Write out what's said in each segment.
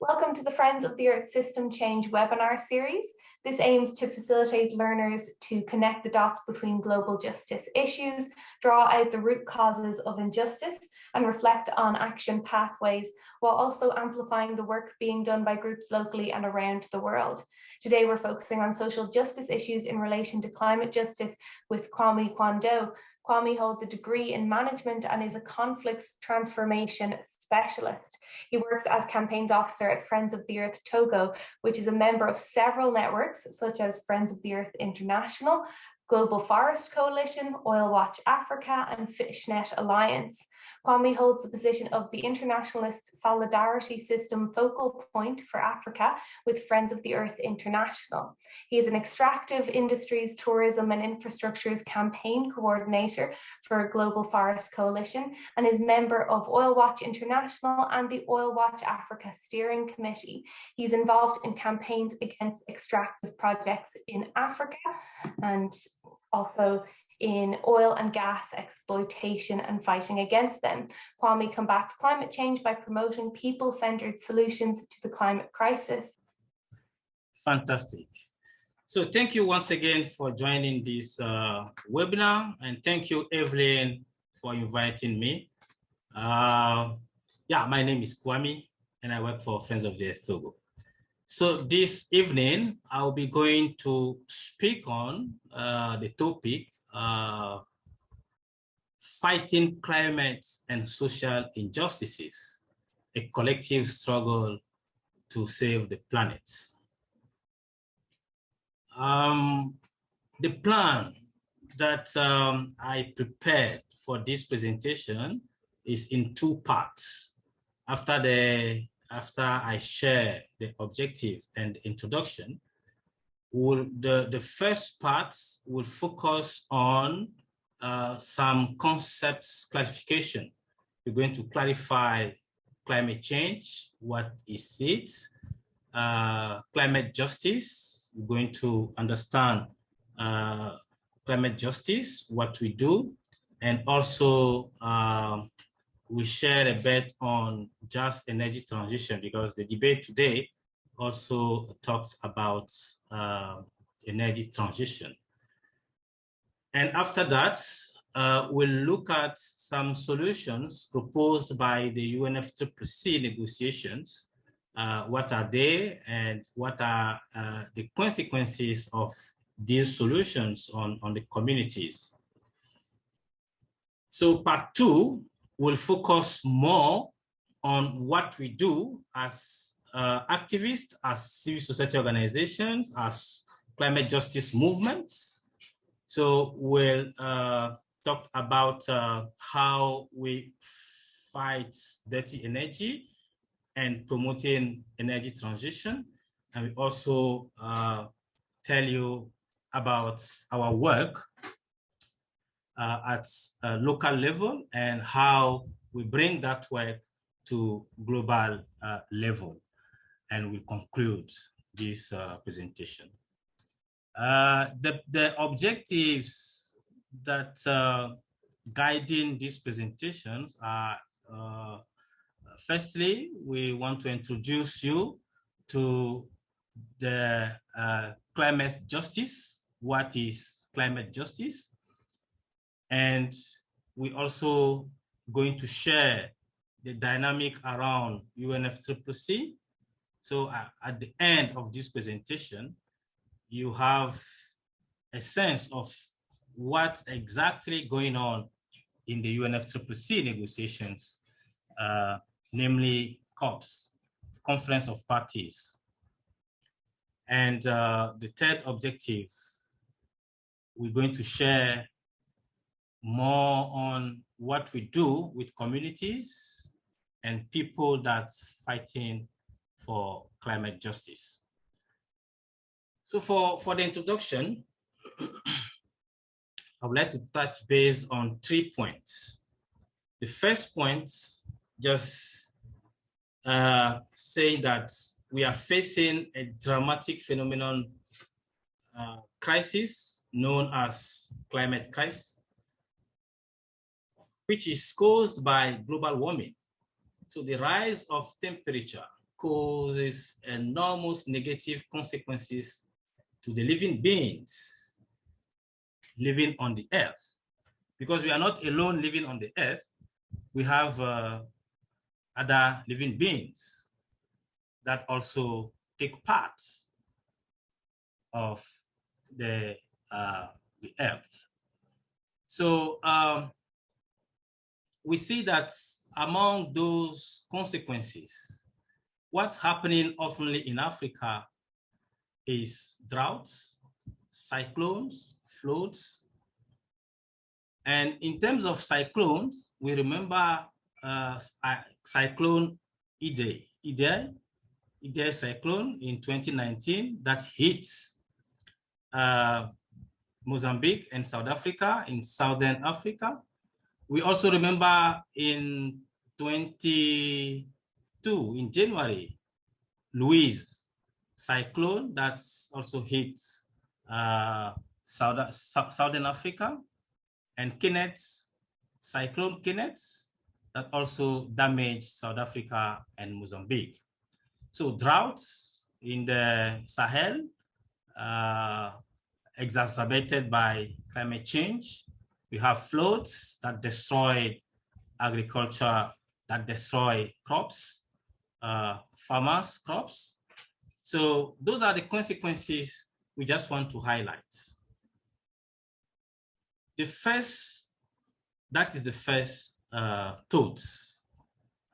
Welcome to the Friends of the Earth System Change webinar series. This aims to facilitate learners to connect the dots between global justice issues, draw out the root causes of injustice, and reflect on action pathways, while also amplifying the work being done by groups locally and around the world. Today, we're focusing on social justice issues in relation to climate justice with Kwame Kwando. Kwame holds a degree in management and is a conflicts transformation specialist. He works as campaigns officer at Friends of the Earth Togo, which is a member of several networks such as Friends of the Earth International, Global Forest Coalition, Oil Watch Africa, and Fishnet Alliance. Kwame holds the position of the Internationalist Solidarity System focal point for Africa with Friends of the Earth International. He is an extractive industries, tourism and infrastructures campaign coordinator for Global Forest Coalition and is member of Oil Watch International and the Oil Watch Africa Steering Committee. He's involved in campaigns against extractive projects in Africa and also in oil and gas exploitation and fighting against them. Kwame combats climate change by promoting people-centered solutions to the climate crisis. Fantastic. So thank you once again for joining this webinar, and thank you, Evelyn, for inviting me. My name is Kwame, and I work for Friends of the Earth Togo. So this evening, I'll be going to speak on the topic, fighting climate and social injustices, a collective struggle to save the planet. The plan that I prepared for this presentation is in two parts. After I share the objective and introduction, the first part will focus on some concepts clarification. We're going to clarify climate change, what is it, climate justice. We're going to understand climate justice, what we do, and also we share a bit on just energy transition, because the debate today also talks about energy transition. And after that, we'll look at some solutions proposed by the UNFCCC negotiations. What are they, and what are the consequences of these solutions on the communities? So part two will focus more on what we do as activists, as civil society organizations, as climate justice movements. So we'll talk about how we fight dirty energy and promoting energy transition. And we also tell you about our work at a local level and how we bring that work to global level. And we conclude this presentation. The objectives that guiding these presentations are, firstly, we want to introduce you to the climate justice. What is climate justice? And we also going to share the dynamic around UNFCCC. So at the end of this presentation, you have a sense of what exactly going on in the UNFCCC negotiations, namely COPs, Conference of Parties. And the third objective, we're going to share more on what we do with communities and people that's fighting for climate justice. So for the introduction, I would like to touch base on 3 points. The first point, just say that we are facing a dramatic phenomenon crisis known as climate crisis, which is caused by global warming. So the rise of temperature causes enormous negative consequences to the living beings living on the earth. Because we are not alone living on the earth, we have other living beings that also take part of the earth. So we see that among those consequences, what's happening often in Africa is droughts, cyclones, floods. And in terms of cyclones, we remember cyclone Idai cyclone in 2019 that hit Mozambique and South Africa, in Southern Africa. We also remember in 22, in January, Louise cyclone that also hit Southern Africa, and Kenneth, cyclone Kenneth, that also damaged South Africa and Mozambique. So droughts in the Sahel, exacerbated by climate change. We have floods that destroy agriculture, that destroy crops, farmers' crops. So those are the consequences we just want to highlight. That is the first thought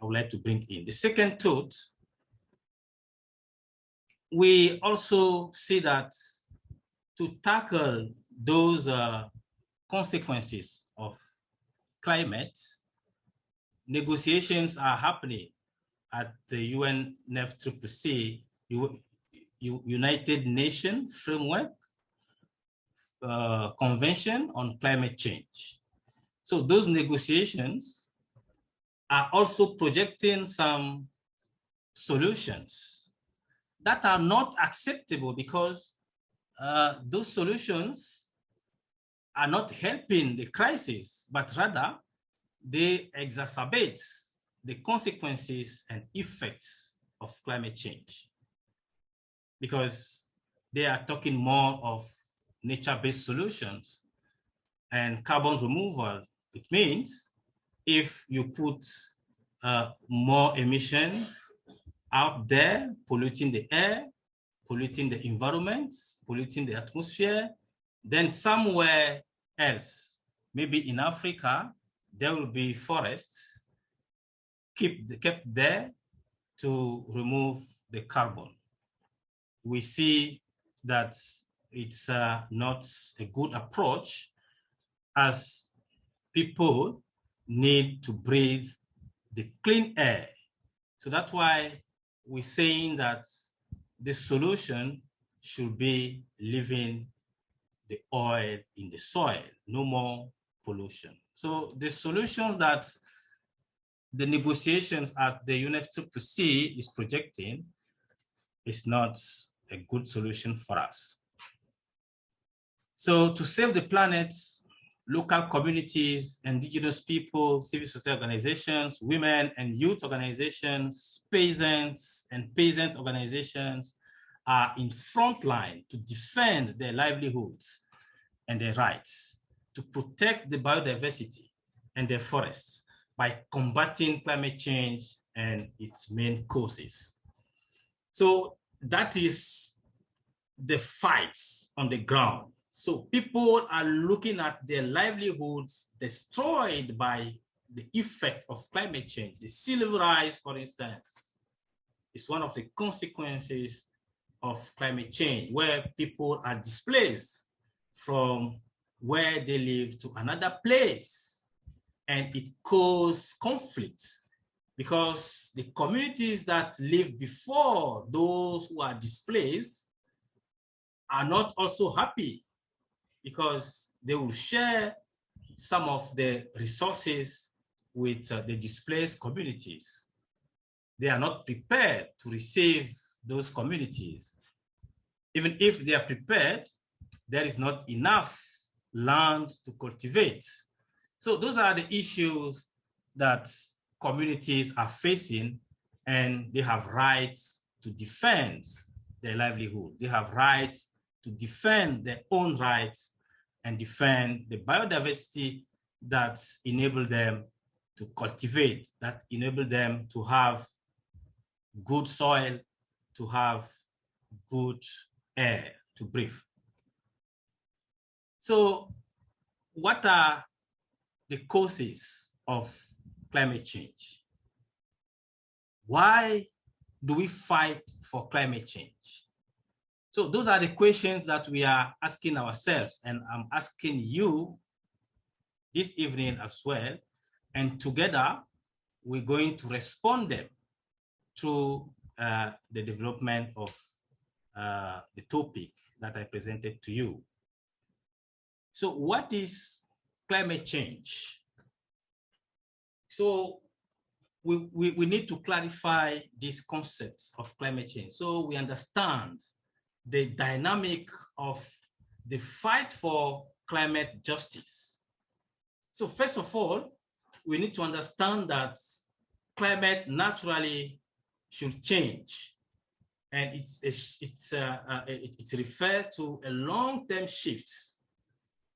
I would like to bring in. The second thought, we also see that to tackle those consequences of climate, negotiations are happening at the UNFCCC, United Nations Framework Convention on Climate Change. So those negotiations are also projecting some solutions that are not acceptable because those solutions are not helping the crisis, but rather they exacerbate the consequences and effects of climate change, because they are talking more of nature-based solutions and carbon removal. It means if you put more emission out there, polluting the air, polluting the environment, polluting the atmosphere, then somewhere else, maybe in Africa, there will be forests kept there to remove the carbon. We see that it's not a good approach, as people need to breathe the clean air. So that's why we're saying that the solution should be leaving the oil in the soil, no more pollution. So the solutions that the negotiations at the UNFCCC is projecting is not a good solution for us. So to save the planet, local communities, indigenous people, civil society organizations, women and youth organizations, peasants and peasant organizations are in front line to defend their livelihoods and their rights, to protect the biodiversity and their forests by combating climate change and its main causes. So that is the fights on the ground. So people are looking at their livelihoods destroyed by the effect of climate change. The sea level rise, for instance, is one of the consequences of climate change, where people are displaced from where they live to another place. And it causes conflicts because the communities that live before those who are displaced are not also happy, because they will share some of the resources with the displaced communities. They are not prepared to receive those communities. Even if they are prepared, there is not enough land to cultivate. So those are the issues that communities are facing and they have rights to defend their livelihood. They have rights to defend their own rights and defend the biodiversity that enable them to cultivate, that enable them to have good soil, to have good air to breathe. So what are the causes of climate change? Why do we fight for climate change? So those are the questions that we are asking ourselves, and I'm asking you this evening as well. And together, we're going to respond them through the development of the topic that I presented to you. So what is climate change? So we need to clarify these concepts of climate change so we understand the dynamic of the fight for climate justice. So first of all, we need to understand that climate naturally should change, and it refers to a long-term shift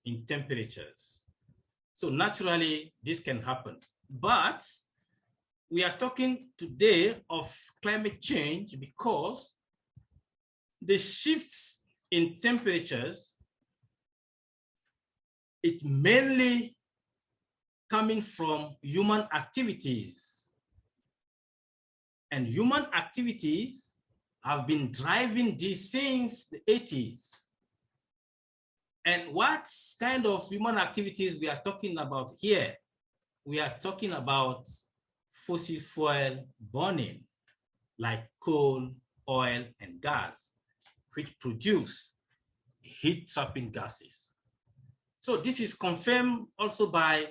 in temperatures. So naturally, this can happen, but we are talking today of climate change because the shifts in temperatures, it mainly coming from human activities. And human activities have been driving this since the 80s. And what kind of human activities we are talking about here? We are talking about fossil fuel burning, like coal, oil, and gas, which produce heat-trapping gases. So this is confirmed also by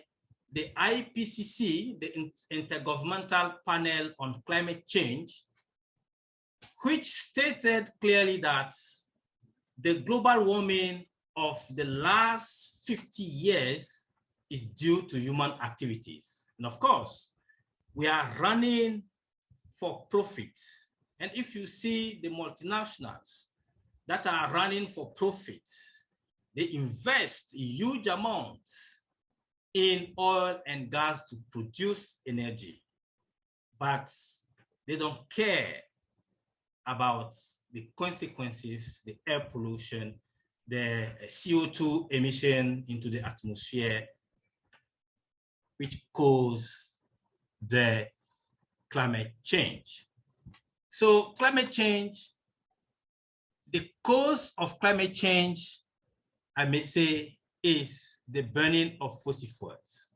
the IPCC, the Intergovernmental Panel on Climate Change, which stated clearly that the global warming of the last 50 years is due to human activities. And of course, we are running for profit. And if you see the multinationals that are running for profit, they invest huge amounts in oil and gas to produce energy, but they don't care about the consequences, the air pollution, the CO2 emission into the atmosphere, which cause the climate change. So climate change, the cause of climate change, I may say, is the burning of fossil fuels.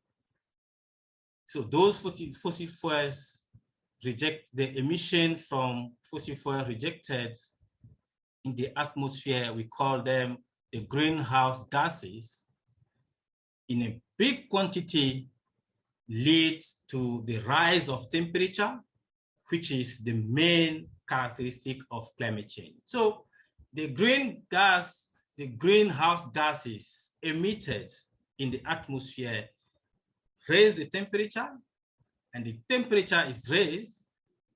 So those fossil fuels reject the emission from fossil fuel rejected in the atmosphere. We call them the greenhouse gases. In a big quantity, leads to the rise of temperature, which is the main characteristic of climate change. So the greenhouse gases emitted in the atmosphere raise the temperature, and the temperature is raised,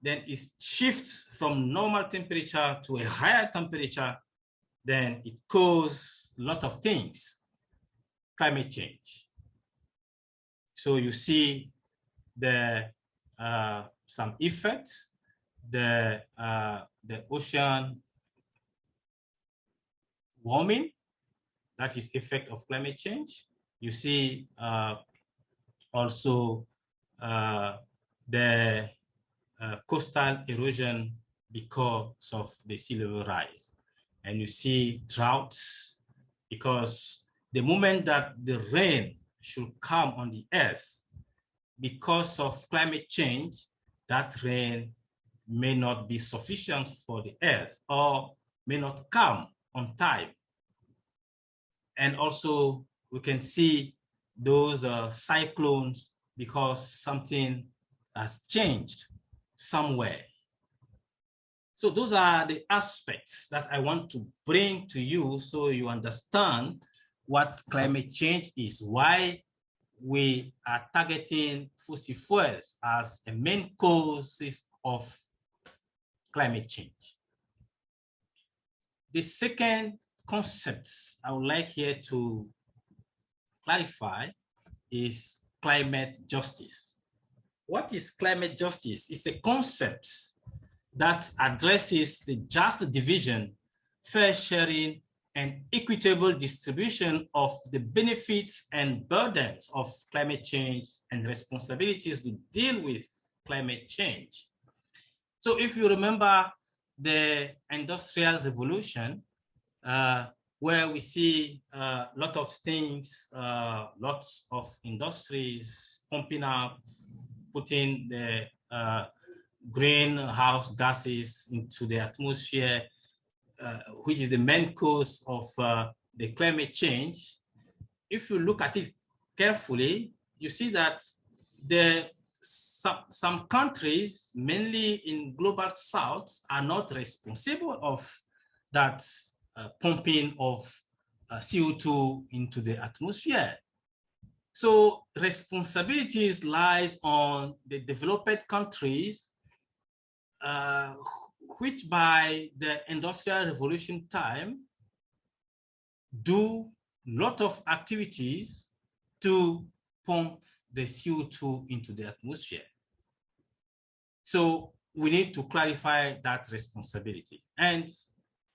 then it shifts from normal temperature to a higher temperature, then it causes a lot of things, climate change. So you see some effects, the ocean warming, that is effect of climate change. You see also the coastal erosion because of the sea level rise. And you see droughts because the moment that the rain should come on the earth, because of climate change, that rain may not be sufficient for the earth or may not come on time. And also we can see those cyclones because something has changed somewhere. So those are the aspects that I want to bring to you so you understand what climate change is, why we are targeting fossil fuels as a main cause of climate change. The second concept I would like here to clarify is climate justice. What is climate justice? It's a concept that addresses the just division, fair sharing, and equitable distribution of the benefits and burdens of climate change and responsibilities to deal with climate change. So if you remember the Industrial Revolution, where we see a lot of things, lots of industries pumping up, putting the greenhouse gases into the atmosphere, which is the main cause of the climate change. If you look at it carefully, you see that some countries, mainly in global south, are not responsible of that pumping of CO2 into the atmosphere. So responsibilities lies on the developed countries, which by the Industrial Revolution time do a lot of activities to pump the CO2 into the atmosphere. So we need to clarify that responsibility. And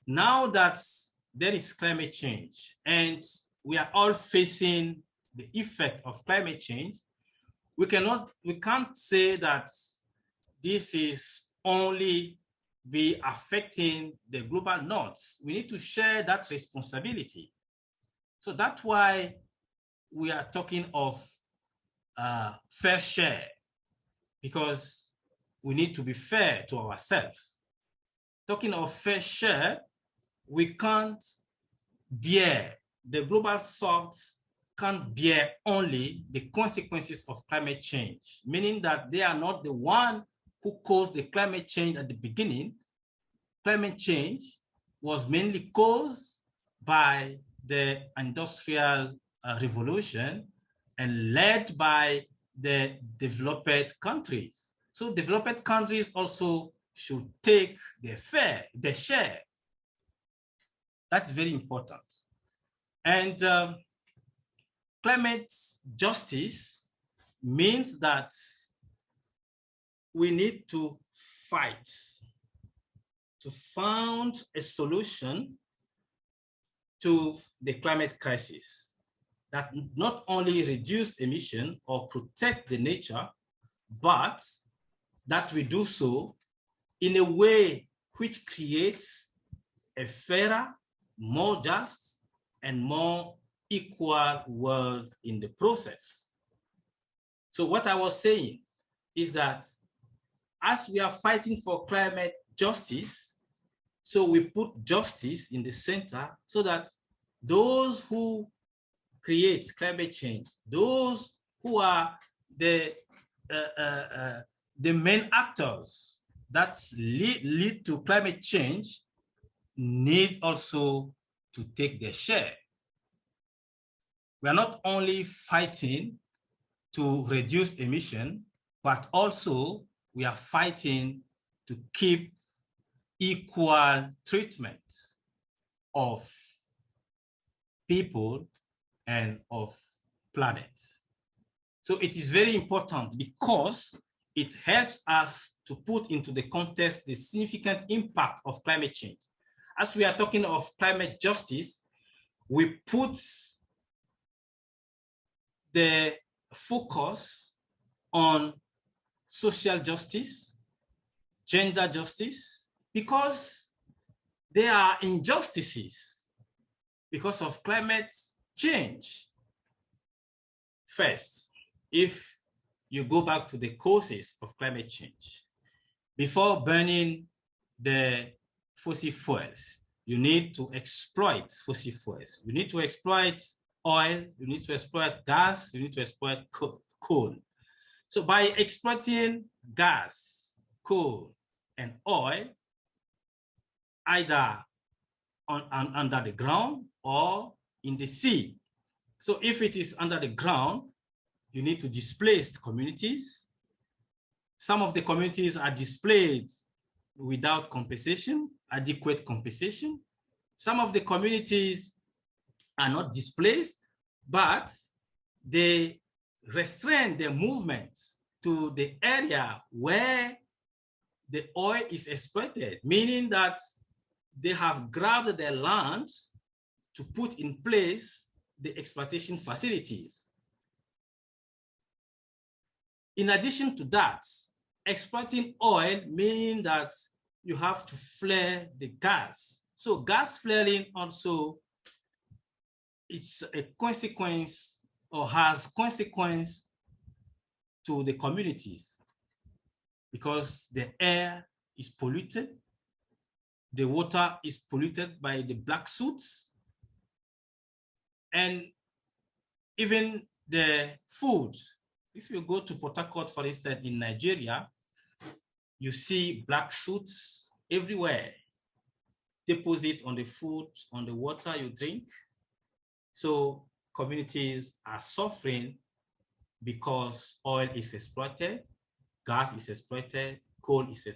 now that there is climate change and we are all facing the effect of climate change, we can't say that this is only be affecting the global north. We need to share that responsibility. So that's why we are talking of fair share, because we need to be fair to ourselves. Talking of fair share, we can't bear, the global south can't bear only the consequences of climate change, meaning that they are not the one who caused the climate change at the beginning. Climate change was mainly caused by the Industrial Revolution and led by the developed countries. So developed countries also should take their share. That's very important. And climate justice means that we need to fight to find a solution to the climate crisis that not only reduce emission or protect the nature, but that we do so in a way which creates a fairer, more just, and more equal world in the process. So what I was saying is that as we are fighting for climate justice, so we put justice in the center so that those who create climate change, those who are the main actors that lead to climate change need also to take their share. We are not only fighting to reduce emission, but also we are fighting to keep equal treatment of people and of planets. So it is very important because it helps us to put into the context the significant impact of climate change. As we are talking of climate justice, we put the focus on social justice, gender justice, because there are injustices because of climate change. First, if you go back to the causes of climate change, before burning the fossil fuels, you need to exploit fossil fuels. You need to exploit oil, you need to exploit gas, you need to exploit coal. So by exploiting gas, coal, and oil, either under the ground or in the sea. So if it is under the ground, you need to displace communities. Some of the communities are displaced without compensation, adequate compensation. Some of the communities are not displaced, but they restrain their movement to the area where the oil is exploited, meaning that they have grabbed their land to put in place the exploitation facilities. In addition to that, exploiting oil means that you have to flare the gas. So gas flaring also, it's a consequence or has consequence to the communities because the air is polluted, the water is polluted by the black soot, and even the food. If you go to Port Harcourt, for instance, in Nigeria, you see black soot everywhere, deposit on the food, on the water you drink. So communities are suffering because oil is exploited, gas is exploited, coal is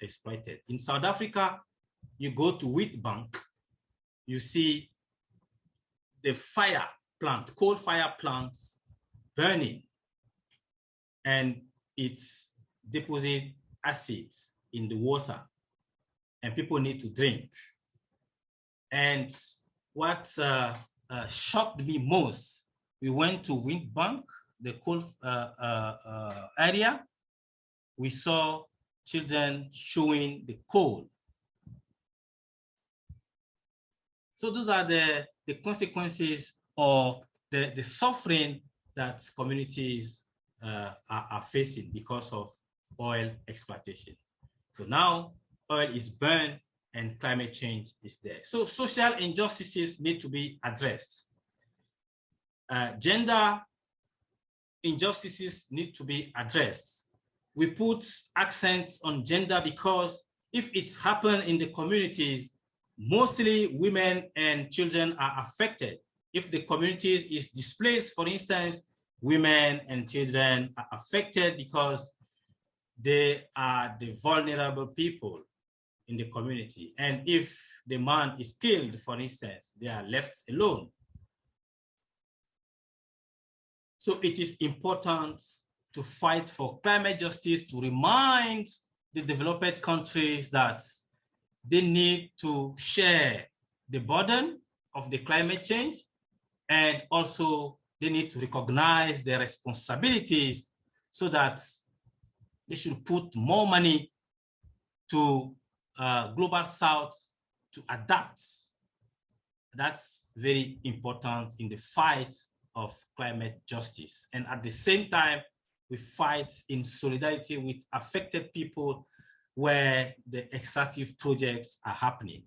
exploited. In South Africa, you go to Witbank, you see the fire plant, coal fire plants burning, and it's deposit acids in the water, and people need to drink. And what shocked me most, we went to Windbank, the coal area. We saw children chewing the coal. So those are the consequences or the suffering that communities are facing because of oil exploitation. So now oil is burned and climate change is there. So social injustices need to be addressed. Gender injustices need to be addressed. We put accents on gender because if it's happened in the communities, mostly women and children are affected. If the community is displaced, for instance, women and children are affected because they are the vulnerable people in the community. And if the man is killed, for instance, they are left alone. So it is important to fight for climate justice, to remind the developed countries that they need to share the burden of the climate change, and also they need to recognize their responsibilities so that they should put more money to Global South to adapt. That's very important in the fight of climate justice. And at the same time, we fight in solidarity with affected people where the extractive projects are happening.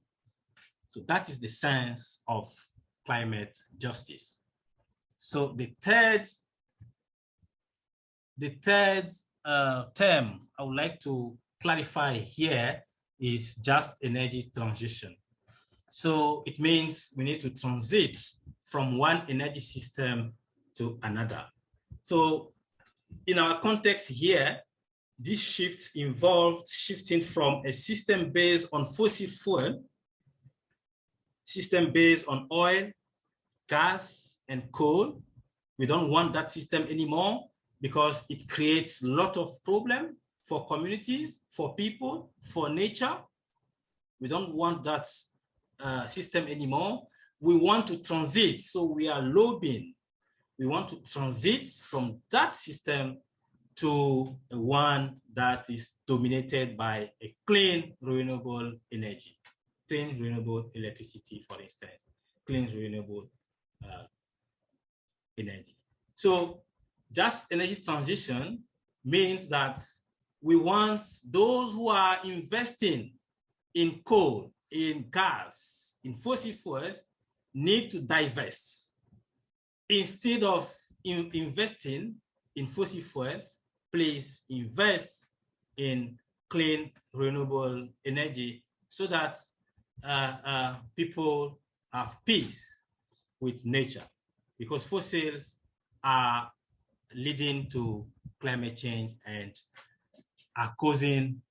So that is the sense of climate justice. So the third term I would like to clarify here is just energy transition. So it means we need to transit from one energy system to another. So in our context here, this shift involved shifting from a system based on fossil fuel, system based on oil, gas, and coal. We don't want that system anymore because it creates a lot of problems for communities, for people, for nature. We don't want that system anymore. We want to transit, so we are lobbying. We want to transit from that system to one that is dominated by a clean, renewable energy, clean, renewable electricity, for instance, clean, renewable energy. So just energy transition means that we want those who are investing in coal, in gas, in fossil fuels, need to divest. Instead of investing in fossil fuels, please invest in clean, renewable energy so that people have peace with nature, because fossils are leading to climate change and are causing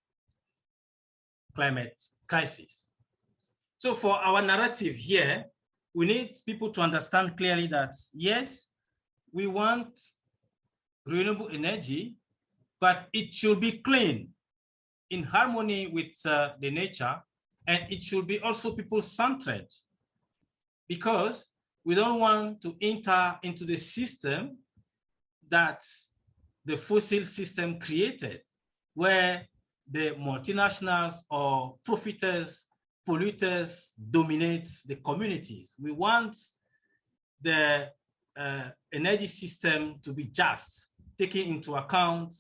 climate crisis. So for our narrative here, we need people to understand clearly that, yes, we want renewable energy, but it should be clean, in harmony with the nature, and it should be also people-centered, because we don't want to enter into the system that the fossil system created, where the multinationals or profiters, polluters dominate the communities. We want the energy system to be just, taking into account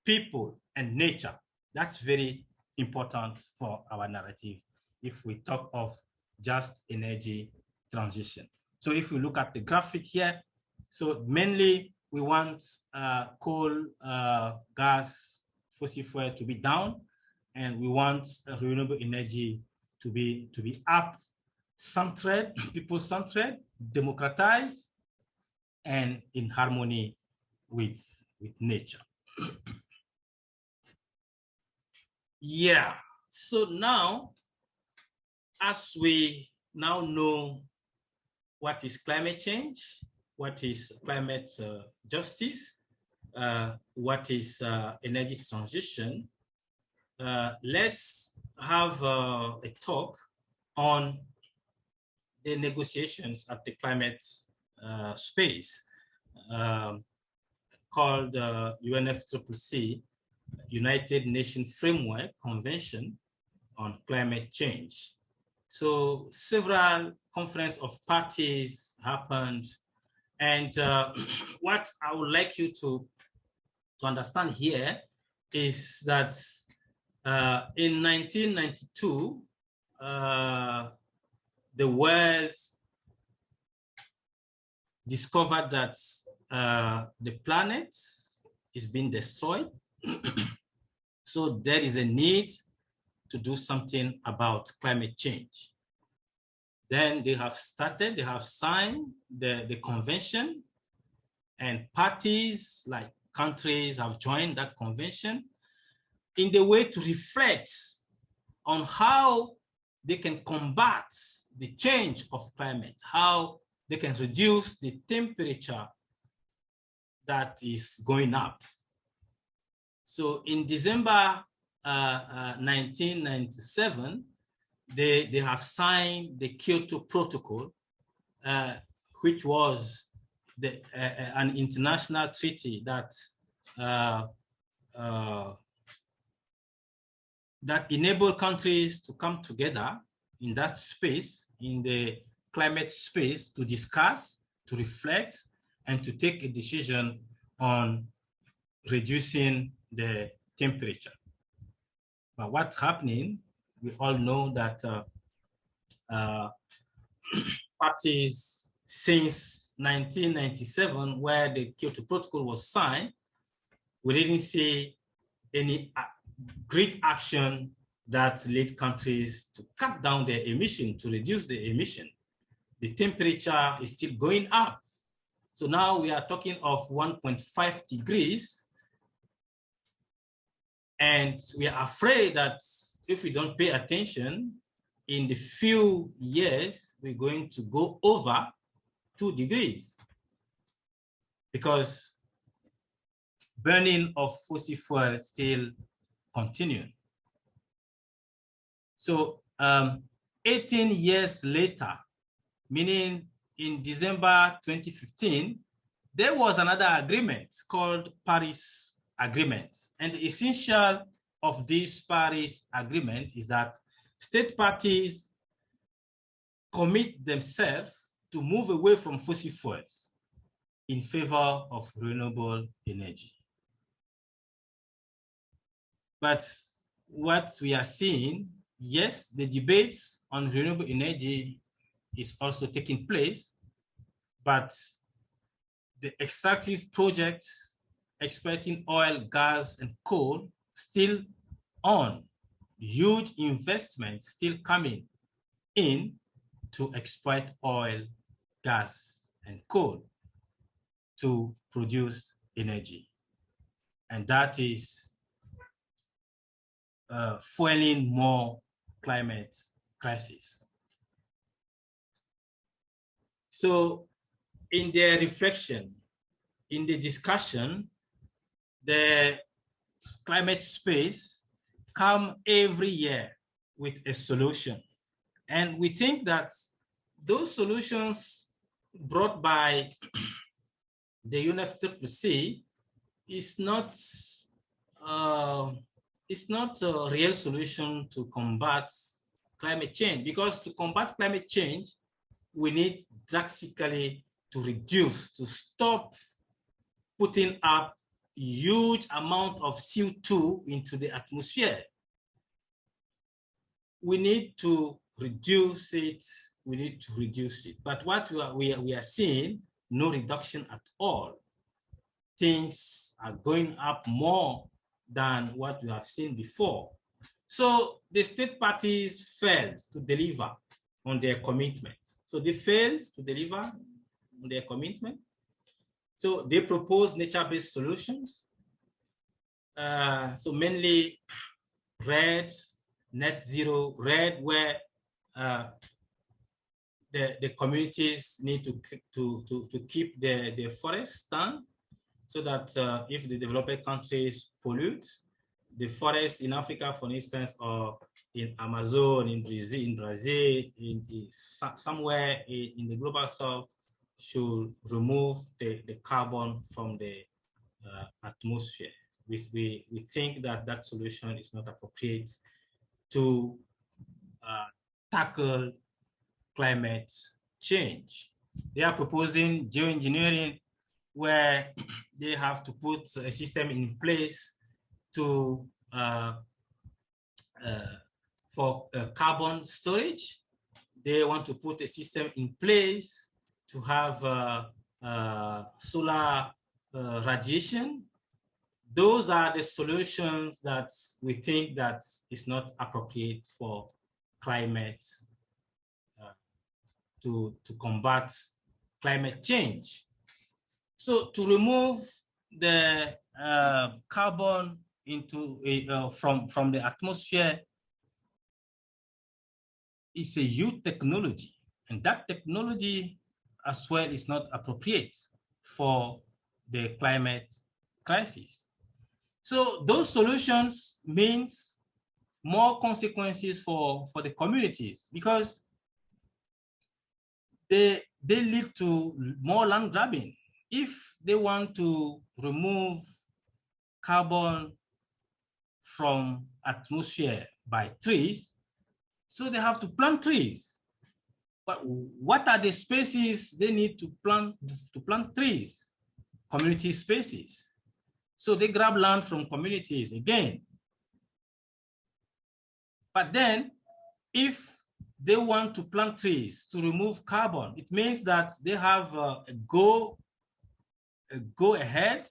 people and nature. That's very important for our narrative if we talk of just energy transition. So if we look at the graphic here, so mainly we want coal, gas, fossil fuel to be down, and we want renewable energy to be up, centered, people-centered, democratized, and in harmony with nature. Yeah, so now, as we now know what is climate change, what is climate justice, what is energy transition, let's have a talk on the negotiations at the climate space called UNFCCC, United Nations Framework Convention on Climate Change. So several conference of parties happened, and what I would like you to understand here is that in 1992, the world discovered that the planet is being destroyed. So there is a need to do something about climate change. Then they have signed the convention, and parties like countries have joined that convention in the way to reflect on how they can combat the change of climate, how they can reduce the temperature that is going up. So in December 1997, they have signed the Kyoto Protocol, which was an international treaty that that enabled countries to come together in that space, in the climate space, to discuss, to reflect, and to take a decision on reducing the temperature. But what's happening, we all know that parties since 1997, where the Kyoto Protocol was signed, we didn't see any great action that led countries to cut down their emission, to reduce the emission. The temperature is still going up. So now we are talking of 1.5 degrees. And we are afraid that if we don't pay attention, in the few years, we're going to go over 2 degrees, because burning of fossil fuel still continuing. So 18 years later, meaning in December 2015, there was another agreement called Paris Agreement. And the essential of this Paris Agreement is that state parties commit themselves to move away from fossil fuels in favor of renewable energy. But what we are seeing, yes, the debates on renewable energy is also taking place, but the extractive projects exploiting oil, gas, and coal still on. Huge investments still coming in to exploit oil, gas, and coal to produce energy. And that is fueling more climate crisis. So in the reflection, in the discussion, the climate space come every year with a solution. And we think that those solutions brought by the UNFCCC is not a real solution to combat climate change, because to combat climate change, we need drastically to reduce, to stop putting up huge amount of CO2 into the atmosphere. We need to reduce it. We need to reduce it. But what we are seeing, no reduction at all. Things are going up more than what we have seen before. So the state parties failed to deliver on their commitment. So they failed to deliver on their commitment. So they propose nature-based solutions. So mainly red, net zero, red, where the communities need to keep their forests down, so that if the developed countries pollute, the forests in Africa, for instance, or in Amazon, in Brazil, somewhere in the global south, should remove the carbon from the atmosphere. We think that solution is not appropriate to tackle climate change. They are proposing geoengineering, where they have to put a system in place to for carbon storage. They want to put a system in place to have solar radiation. Those are the solutions that we think that is not appropriate for climate, to combat climate change. So to remove the carbon into from the atmosphere, it's a huge technology, and that technology as well is not appropriate for the climate crisis. So those solutions means more consequences for the communities, because they lead to more land grabbing. If they want to remove carbon from atmosphere by trees, so they have to plant trees. But what are the spaces they need to plant trees? Community spaces. So they grab land from communities again. But then, if they want to plant trees to remove carbon, it means that they have a go ahead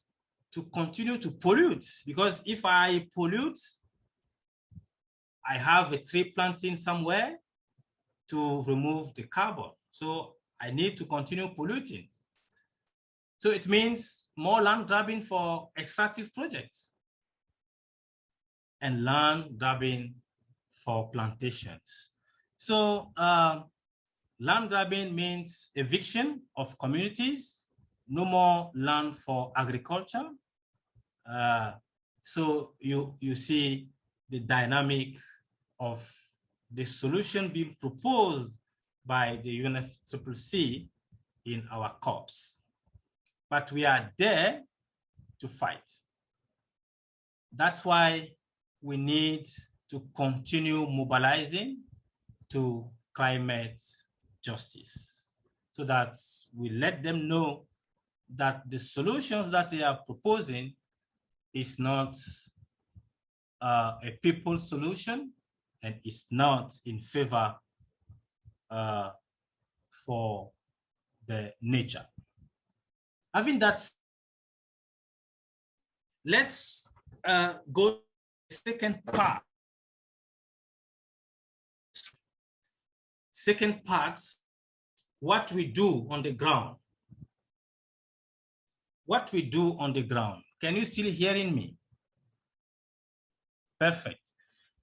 to continue to pollute. Because if I pollute, I have a tree planting somewhere to remove the carbon. So I need to continue polluting. So it means more land grabbing for extractive projects and land grabbing for plantations. So land grabbing means eviction of communities, no more land for agriculture. So you see the dynamic of the solution being proposed by the UNFCCC in our COPs. But we are there to fight. That's why we need to continue mobilizing to climate justice, so that we let them know that the solutions that they are proposing is not a people's solution, and is not in favor for the nature. Having that, let's go to the second part. Second part, what we do on the ground. What we do on the ground. Can you still hearing me? Perfect.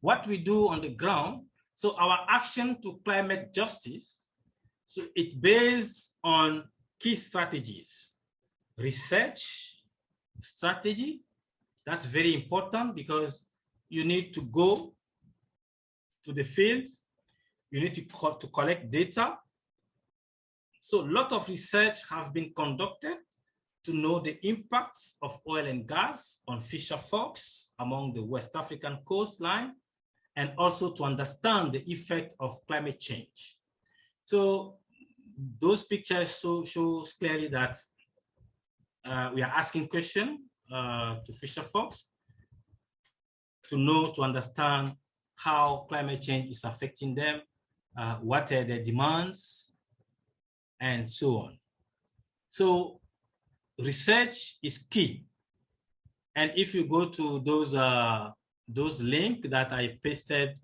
what we do on the ground. So our action to climate justice, so it based on key strategies. Research strategy, that's very important because you need to go to the field, you need to collect data. So a lot of research have been conducted to know the impacts of oil and gas on fisher folks among the West African coastline, and also to understand the effect of climate change. So those pictures shows clearly that we are asking questions to fisher folks to know, to understand how climate change is affecting them, what are their demands, and so on. So research is key. And if you go to those links that I pasted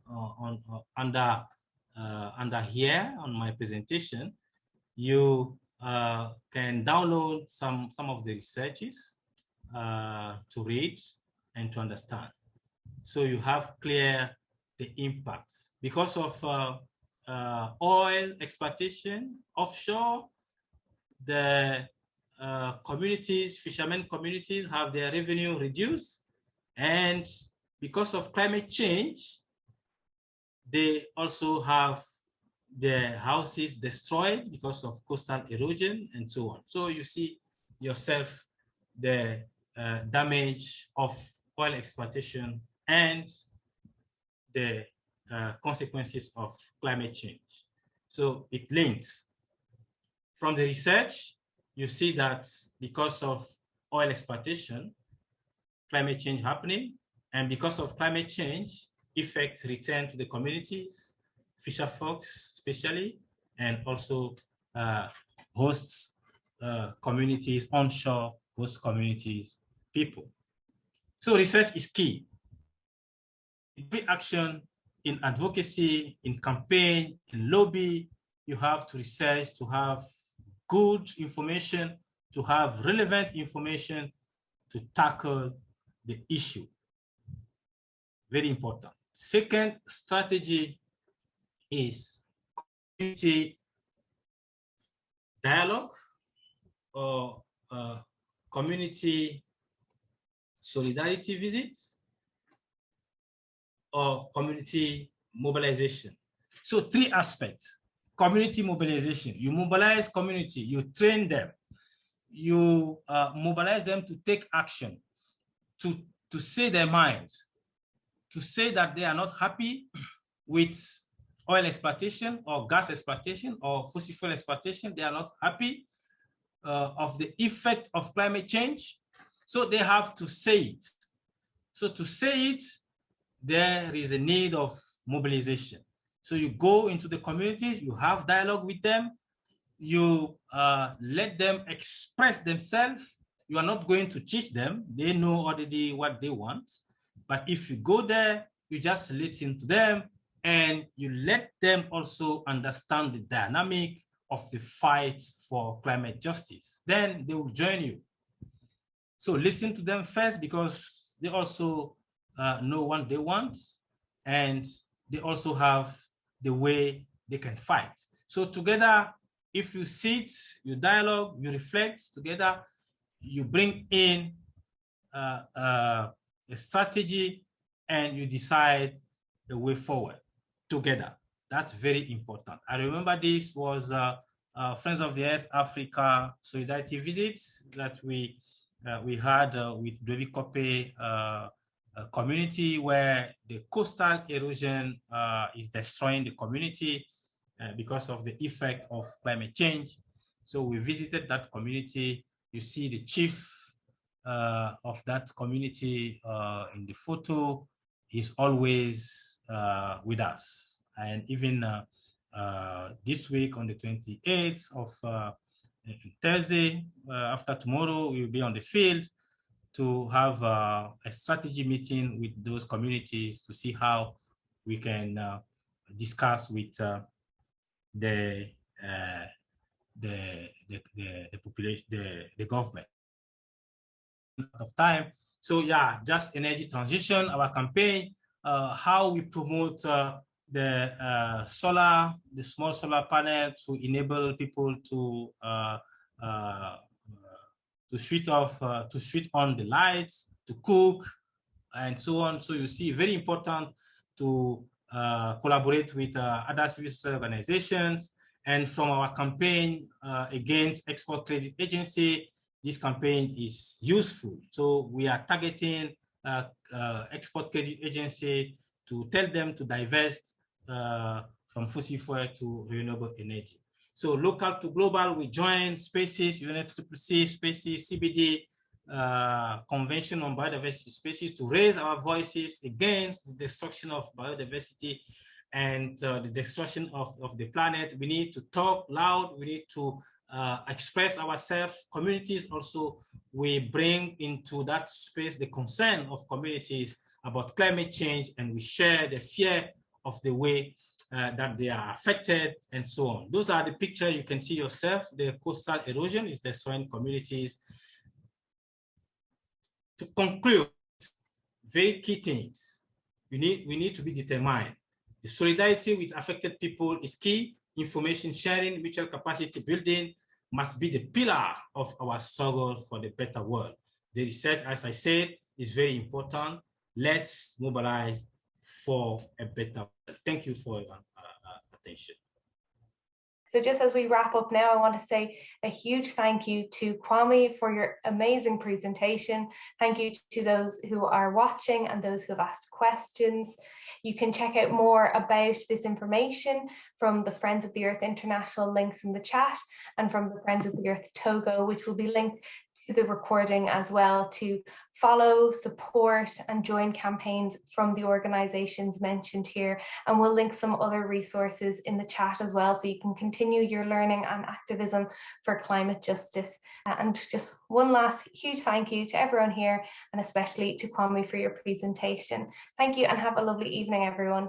under here on my presentation, you can download some of the researches to read and to understand. So you have clear the impacts because of oil exploitation offshore. The communities, fishermen communities, have their revenue reduced, and because of climate change, they also have their houses destroyed because of coastal erosion and so on. So you see yourself the damage of oil exploitation and the consequences of climate change. So it links. From the research, you see that because of oil exploitation, climate change happening, and because of climate change, effects return to the communities, fisher folks especially, and also hosts communities, onshore host communities, people. So research is key. Every action in advocacy, in campaign, in lobby, you have to research, to have good information, to have relevant information to tackle the issue. Very important. Second strategy is community dialogue or community solidarity visits or community mobilization. So three aspects. Community mobilization, you mobilize community, you train them, you mobilize them to take action, to say their minds, to say that they are not happy with oil exploitation or gas exploitation or fossil fuel exploitation. They are not happy of the effect of climate change. So they have to say it. So to say it, there is a need of mobilization. So you go into the communities, you have dialogue with them, you let them express themselves. You are not going to teach them. They know already what they want. But if you go there, you just listen to them and you let them also understand the dynamic of the fight for climate justice. Then they will join you. So listen to them first because they also know what they want, and they also have the way they can fight. So together, if you sit, you dialogue, you reflect together, you bring in a strategy and you decide the way forward together. That's very important. I remember this was Friends of the Earth Africa Solidarity visits that we had with Dovi Kope community, where the coastal erosion is destroying the community because of the effect of climate change. So we visited that community. You see the chief of that community in the photo. He's always with us. And even this week on the 28th of Thursday, after tomorrow, we'll be on the field to have a strategy meeting with those communities to see how we can discuss with the population, the government. Of time. So yeah, just energy transition, our campaign how we promote the small solar panel to enable people to switch on the lights, to cook, and so on. So you see, very important to collaborate with other civil society organizations. And from our campaign against export credit agency, this campaign is useful. So we are targeting export credit agency to tell them to divest from fossil fuel to renewable energy. So local to global, we join Spaces, UNFCCC, Spaces, CBD, Convention on Biodiversity Species to raise our voices against the destruction of biodiversity and the destruction of the planet. We need to talk loud. We need to express ourselves. Communities also, we bring into that space the concern of communities about climate change, and we share the fear of the way that they are affected and so on. Those are the pictures you can see yourself. The coastal erosion is destroying communities. To conclude, very key things. We need to be determined. The solidarity with affected people is key. Information sharing, mutual capacity building must be the pillar of our struggle for the better world. The research, as I said, is very important. Let's mobilize for a better world. Thank you for your attention. So just as we wrap up now, I want to say a huge thank you to Kwame for your amazing presentation. Thank you to those who are watching and those who have asked questions. You can check out more about this information from the Friends of the Earth International links in the chat, and from the Friends of the Earth Togo, which will be linked to the recording as well, to follow, support and join campaigns from the organizations mentioned here. And we'll link some other resources in the chat as well, so you can continue your learning and activism for climate justice. And just one last huge thank you to everyone here, and especially to Kwame for your presentation. Thank you and have a lovely evening, everyone.